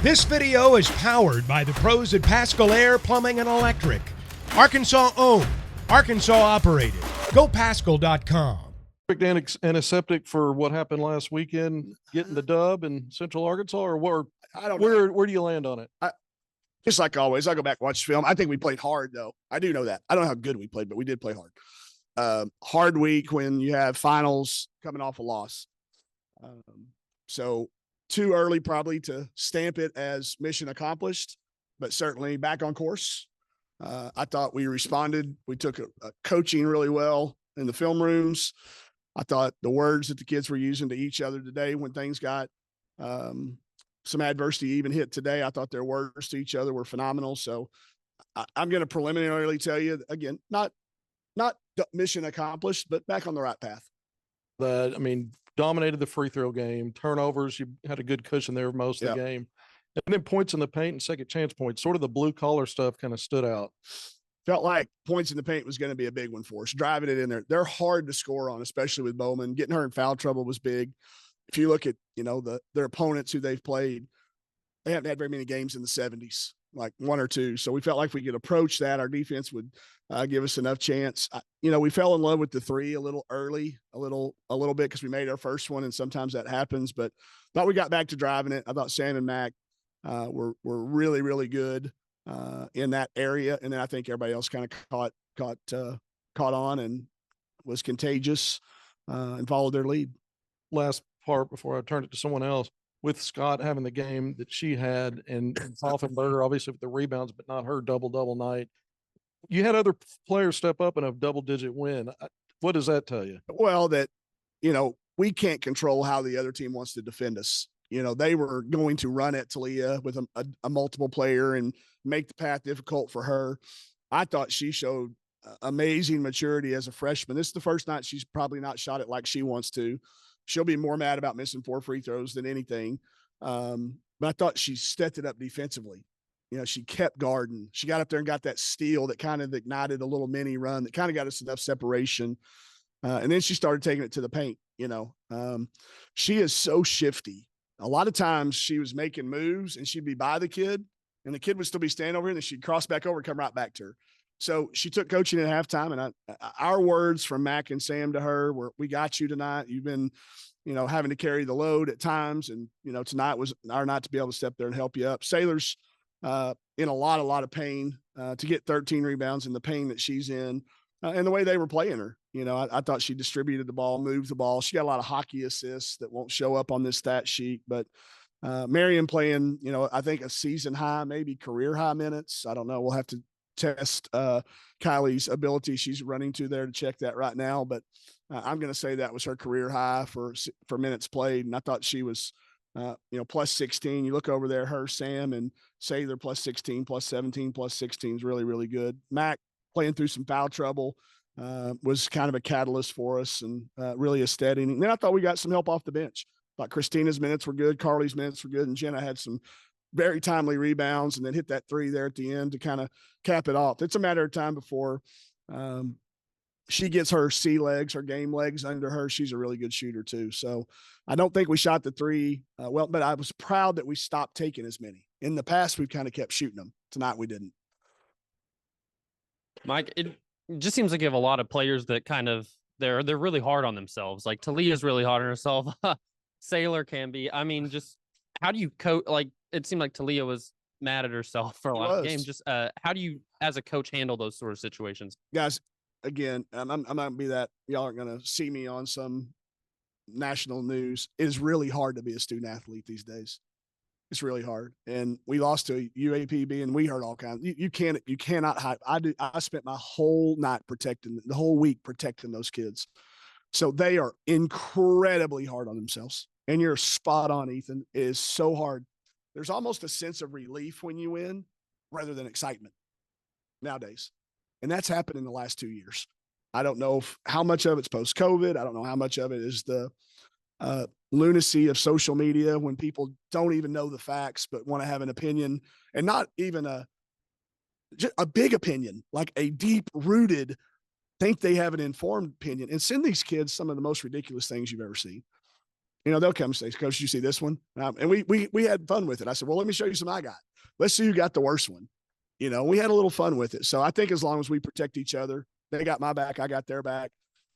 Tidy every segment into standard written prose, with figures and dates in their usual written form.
This video is powered by the pros at Pascal Air Plumbing and Electric. Arkansas owned, Arkansas operated. GoPascal.com. Antiseptic for what happened last weekend, getting the dub in Central Arkansas, or where? I don't know. Where do you land on it? Just like always, I go back and watch the film. I think we played hard, though. I do know that. I don't know how good we played, but we did play hard. Hard week when you have finals coming off a loss. So too early probably to stamp it as mission accomplished, but certainly back on course. I thought we responded. We took a coaching really well in the film rooms. I thought the words that the kids were using to each other today when things got some adversity even hit today, I thought their words to each other were phenomenal. So I'm going to preliminarily tell you, again, not mission accomplished, but back on the right path. Dominated the free throw game, turnovers. You had a good cushion there most of the game. And then points in the paint and second chance points, sort of the blue collar stuff kind of stood out. Felt like points in the paint was going to be a big one for us, driving it in there. They're hard to score on, especially with Bowman. Getting her in foul trouble was big. If you look at, their opponents who they've played, they haven't had very many games in the 70s, like one or two. So we felt like if we could approach that, our defense would give us enough chance. We fell in love with the three a little early, a little bit because we made our first one, and sometimes that happens. But thought we got back to driving it. I thought Sam and Mac were really, really good in that area, and then I think everybody else kind of caught on and was contagious and followed their lead. Last part before I turn it to someone else, with Scott having the game that she had and Hoffenberger obviously with the rebounds, but not her double night. You had other players step up and a double-digit win. What does that tell you? Well, that, we can't control how the other team wants to defend us. They were going to run at Talia with a multiple player and make the path difficult for her. I thought she showed amazing maturity as a freshman. This is the first night she's probably not shot it like she wants to. She'll be more mad about missing 4 free throws than anything. But I thought she stepped it up defensively. She kept guarding. She got up there and got that steal that kind of ignited a little mini run that kind of got us enough separation. And then she started taking it to the paint. She is so shifty. A lot of times she was making moves and she'd be by the kid and the kid would still be standing over here and then she'd cross back over and come right back to her. So she took coaching at halftime, and our words from Mac and Sam to her were, "We got you tonight. You've been, having to carry the load at times, and tonight was our night to be able to step there and help you up." Sailor's in a lot of pain to get 13 rebounds in the pain that she's in, and the way they were playing her. I thought she distributed the ball, moved the ball. She got a lot of hockey assists that won't show up on this stat sheet, but Marion playing, I think a season high, maybe career high minutes. I don't know. We'll have to test Kylie's ability. She's running to there to check that right now, but I'm going to say that was her career high for minutes played. And I thought she was, plus 16. You look over there, her, Sam, and Sailor plus 16, plus 17, plus 16 is really, really good. Mac playing through some foul trouble was kind of a catalyst for us and really a steadying. And then I thought we got some help off the bench. Like Christina's minutes were good. Carly's minutes were good. And Jenna had some very timely rebounds and then hit that three there at the end to kind of cap it off. It's a matter of time before she gets her her game legs under her. She's a really good shooter too. So I don't think we shot the three well, but I was proud that we stopped taking as many. In the past, we've kind of kept shooting them. Tonight we didn't. Mike, it just seems like you have a lot of players that kind of they're really hard on themselves. Like Talia's really hard on herself. Sailor can be. Just how do you coach? Like it seemed like Talia was mad at herself for a lot of games. Just how do you, as a coach, handle those sort of situations? Guys, again, I'm not going to be that. Y'all aren't going to see me on some national news. It is really hard to be a student athlete these days. It's really hard. And we lost to UAPB and we heard all kinds. You cannot hide. I spent my whole week protecting those kids. So they are incredibly hard on themselves. And you're spot on, Ethan. It is so hard. There's almost a sense of relief when you win rather than excitement nowadays. And that's happened in the last 2 years. I don't know how much of it's post-COVID. I don't know how much of it is the lunacy of social media when people don't even know the facts but want to have an opinion, and not even just a big opinion, like a deep-rooted, think they have an informed opinion, and send these kids some of the most ridiculous things you've ever seen. they'll come and say, Coach, you see this one? And we had fun with it. I said, well, let me show you some I got. Let's see who got the worst one. We had a little fun with it. So I think as long as we protect each other, they got my back, I got their back.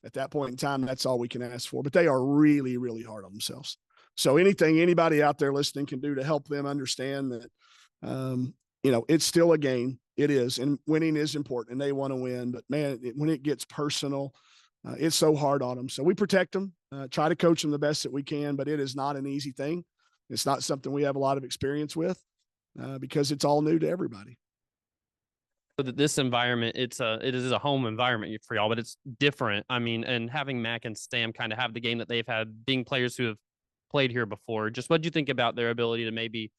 At that point in time, that's all we can ask for. But they are really, really hard on themselves. So anything anybody out there listening can do to help them understand that, it's still a game. It is. And winning is important, and they want to win. But, man, when it gets personal, it's so hard on them. So we protect them, try to coach them the best that we can. But it is not an easy thing. It's not something we have a lot of experience with because it's all new to everybody. This environment, it is a home environment for y'all, but it's different. I mean, and having Mac and Sam kind of have the game that they've had, being players who have played here before, just what do you think about their ability to maybe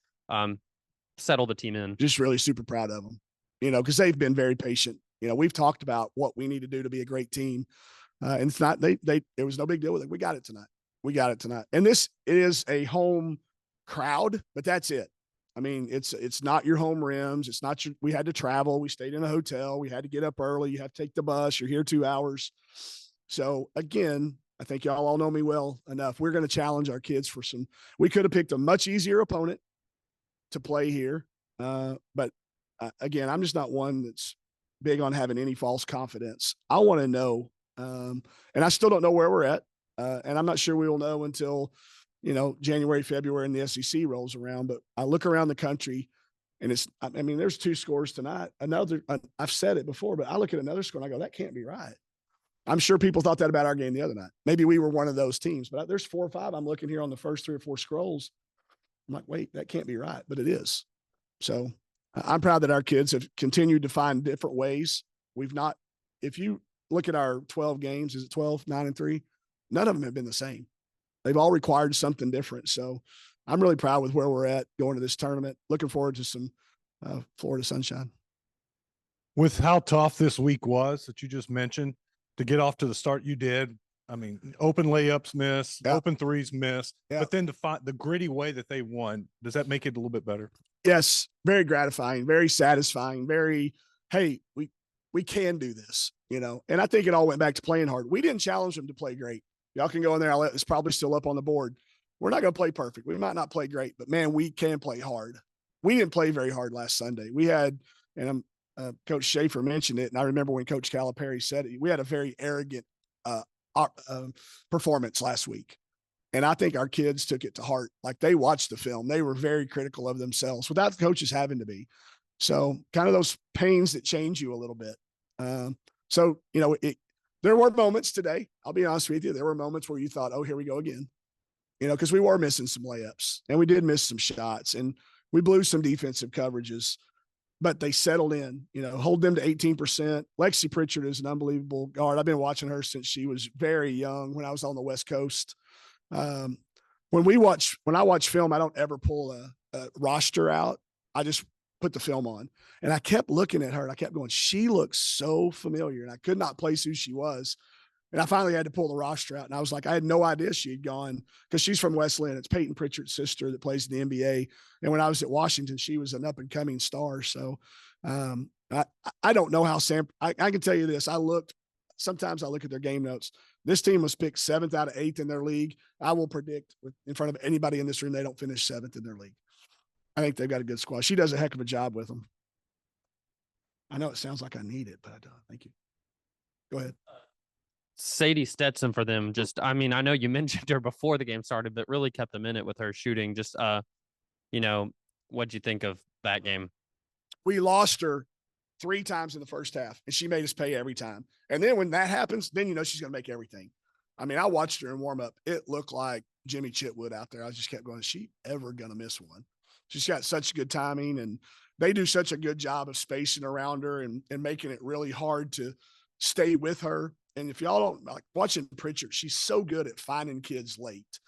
settle the team in? Just really super proud of them, because they've been very patient. We've talked about what we need to do to be a great team. And it's not, it was no big deal with it. We got it tonight. And it is a home crowd, but that's it. I mean, it's not your home rims. It's not we had to travel. We stayed in a hotel. We had to get up early. You have to take the bus. You're here 2 hours. So again, I think y'all all know me well enough. We're going to challenge our kids we could have picked a much easier opponent to play here. But again, I'm just not one that's big on having any false confidence. I want to know, and I still don't know where we're at. And I'm not sure we will know until, January, February, and the SEC rolls around. But I look around the country, and there's 2 scores tonight. I've said it before, but I look at another score and I go, that can't be right. I'm sure people thought that about our game the other night. Maybe we were one of those teams, but there's 4 or 5. I'm looking here on the first 3 or 4 scrolls. I'm like, wait, that can't be right, but it is. So I'm proud that our kids have continued to find different ways. If you look at our 12 games, is it 12, 9-3? None of them have been the same. They've all required something different. So I'm really proud with where we're at going to this tournament. Looking forward to some Florida sunshine. With how tough this week was that you just mentioned, to get off to the start you did, I mean, open layups missed, open threes missed, but then to find the gritty way that they won, does that make it a little bit better? Yes, very gratifying, very satisfying, hey, we can do this, and I think it all went back to playing hard. We didn't challenge them to play great. Y'all can go in there. It's probably still up on the board. We're not going to play perfect. We might not play great, but man, we can play hard. We didn't play very hard last Sunday. We had, and Coach Schaefer mentioned it, and I remember when Coach Calipari said it, we had a very arrogant performance last week. And I think our kids took it to heart. Like, they watched the film. They were very critical of themselves without the coaches having to be. So kind of those pains that change you a little bit. There were moments today, I'll be honest with you, there were moments where you thought, oh, here we go again. Because we were missing some layups and we did miss some shots and we blew some defensive coverages, but they settled in, hold them to 18%. Lexi Pritchard is an unbelievable guard. I've been watching her since she was very young when I was on the West Coast. When I watch film, I don't ever pull a roster out. I just put the film on, and I kept looking at her and I kept going, she looks so familiar, and I could not place who she was. And I finally had to pull the roster out, and I was like, I had no idea she had gone, because she's from West Lynn. It's Peyton Pritchard's sister that plays in the NBA. And when I was at Washington, she was an up and coming star. So I don't know how I can tell you this. Sometimes I look at their game notes. This team was picked 7th out of 8th in their league. I will predict in front of anybody in this room, they don't finish 7th in their league. I think they've got a good squad. She does a heck of a job with them. I know it sounds like I need it, but I don't. Thank you. Go ahead. Sadie Stetson for them. I know you mentioned her before the game started, but really kept them in it with her shooting. What'd you think of that game? We lost her 3 times in the first half, and she made us pay every time. And then when that happens, then she's going to make everything. I watched her in warm up. It looked like Jimmy Chitwood out there. I just kept going, is she ever going to miss one? She's got such good timing, and they do such a good job of spacing around her and making it really hard to stay with her. And if y'all don't like watching Pritchard, she's so good at finding kids late.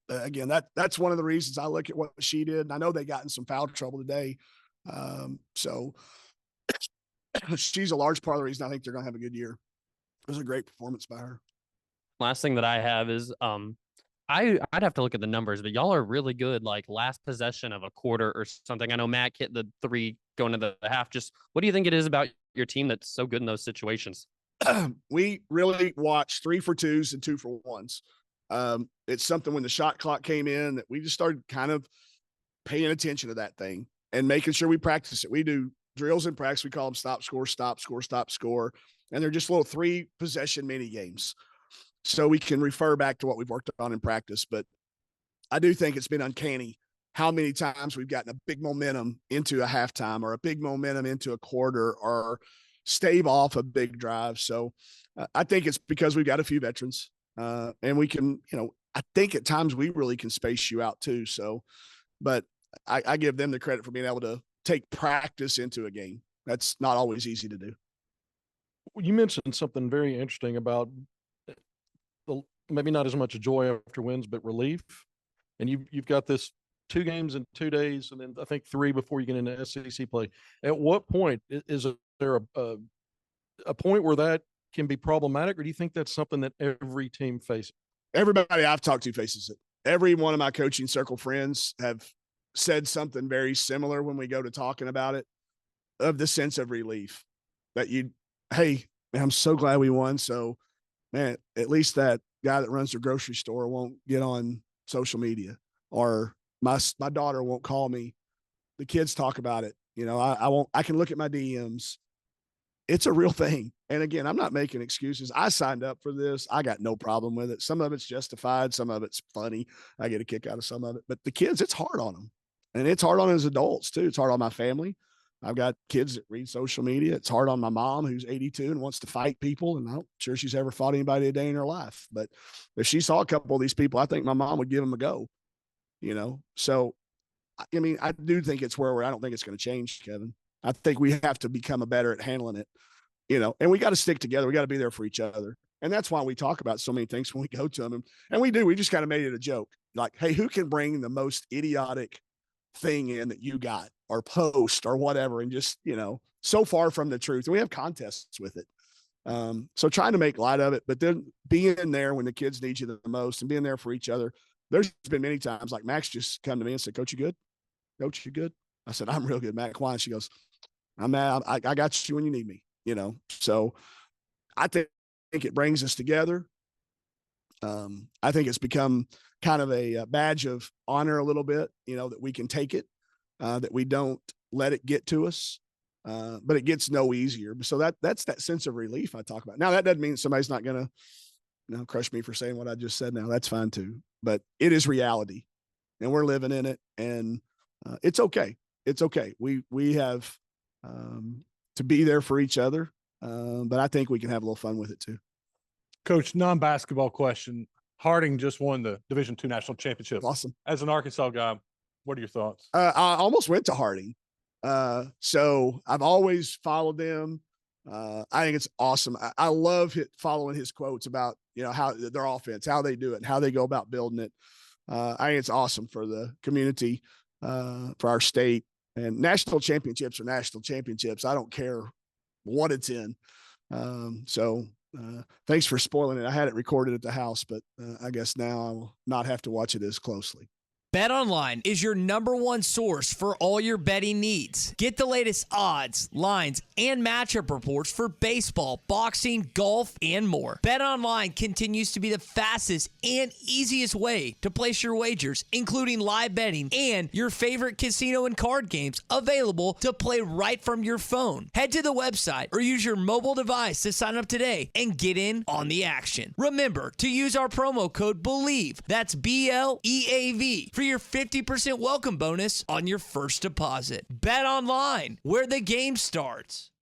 Again, that's one of the reasons I look at what she did. And I know they got in some foul trouble today. So she's a large part of the reason I think they're going to have a good year. It was a great performance by her. Last thing that I have is I'd have to look at the numbers, but y'all are really good, like last possession of a quarter or something. I know Mac hit the 3 going to the half. Just what do you think it is about your team that's so good in those situations? We really watch 3 for 2s and 2 for 1s. It's something when the shot clock came in that we just started kind of paying attention to that thing and making sure we practice it. We do drills in practice. We call them stop, score, stop, score, stop, score. And they're just little 3 possession mini games. So we can refer back to what we've worked on in practice. But I do think it's been uncanny how many times we've gotten a big momentum into a halftime or a big momentum into a quarter or stave off a big drive. So I think it's because we've got a few veterans and we can, I think at times we really can space you out too. So, but I give them the credit for being able to take practice into a game. That's not always easy to do. You mentioned something very interesting about maybe not as much joy after wins, but relief. And you've got this 2 games in 2 days, and then I think 3 before you get into SEC play. At what point is there a point where that can be problematic, or do you think that's something that every team faces? Everybody I've talked to faces it. Every one of my coaching circle friends have said something very similar when we go to talking about it, of the sense of relief that hey, man, I'm so glad we won. So, man, at least that guy that runs the grocery store won't get on social media, or my daughter won't call me. The kids talk about it. I can look at my DMs. It's a real thing. And again, I'm not making excuses. I signed up for this. I got no problem with it. Some of it's justified. Some of it's funny. I get a kick out of some of it, but the kids, it's hard on them, and it's hard on us adults too. It's hard on my family. I've got kids that read social media. It's hard on my mom, who's 82 and wants to fight people. And I'm not sure she's ever fought anybody a day in her life. But if she saw a couple of these people, I think my mom would give them a go, So, I mean, I do think it's where I don't think it's going to change, Kevin. I think we have to become better at handling it, and we got to stick together. We got to be there for each other. And that's why we talk about so many things when we go to them. And we do. We just kind of made it a joke. Like, hey, who can bring the most idiotic thing in that you got, or post or whatever, and just, so far from the truth. And we have contests with it. So trying to make light of it, but then being there when the kids need you the most and being there for each other. There's been many times like Max just come to me and said, Coach, you good? Coach, you good? I said, I'm real good, Mac. Why? She goes, I'm mad. I got you when you need me, So I think it brings us together. I think it's become kind of a badge of honor a little bit, that we can take it, that we don't let it get to us, but it gets no easier. So that's that sense of relief I talk about. Now, that doesn't mean somebody's not going to, crush me for saying what I just said now. That's fine too, but it is reality and we're living in it, and it's okay. It's okay. We have to be there for each other, but I think we can have a little fun with it too. Coach, non-basketball question. Harding just won the Division II national championship. Awesome. As an Arkansas guy, what are your thoughts? I almost went to Harding. So I've always followed them. I think it's awesome. I love following his quotes about, how their offense, how they do it, and how they go about building it. I think it's awesome for the community, for our state. And national championships are national championships. I don't care what it's in. So thanks for spoiling it. I had it recorded at the house, but I guess now I will not have to watch it as closely. BetOnline is your #1 source for all your betting needs. Get the latest odds, lines, and matchup reports for baseball, boxing, golf, and more. BetOnline continues to be the fastest and easiest way to place your wagers, including live betting and your favorite casino and card games available to play right from your phone. Head to the website or use your mobile device to sign up today and get in on the action. Remember to use our promo code BELIEVE, that's BLEAV, for your 50% welcome bonus on your first deposit. Bet online, where the game starts.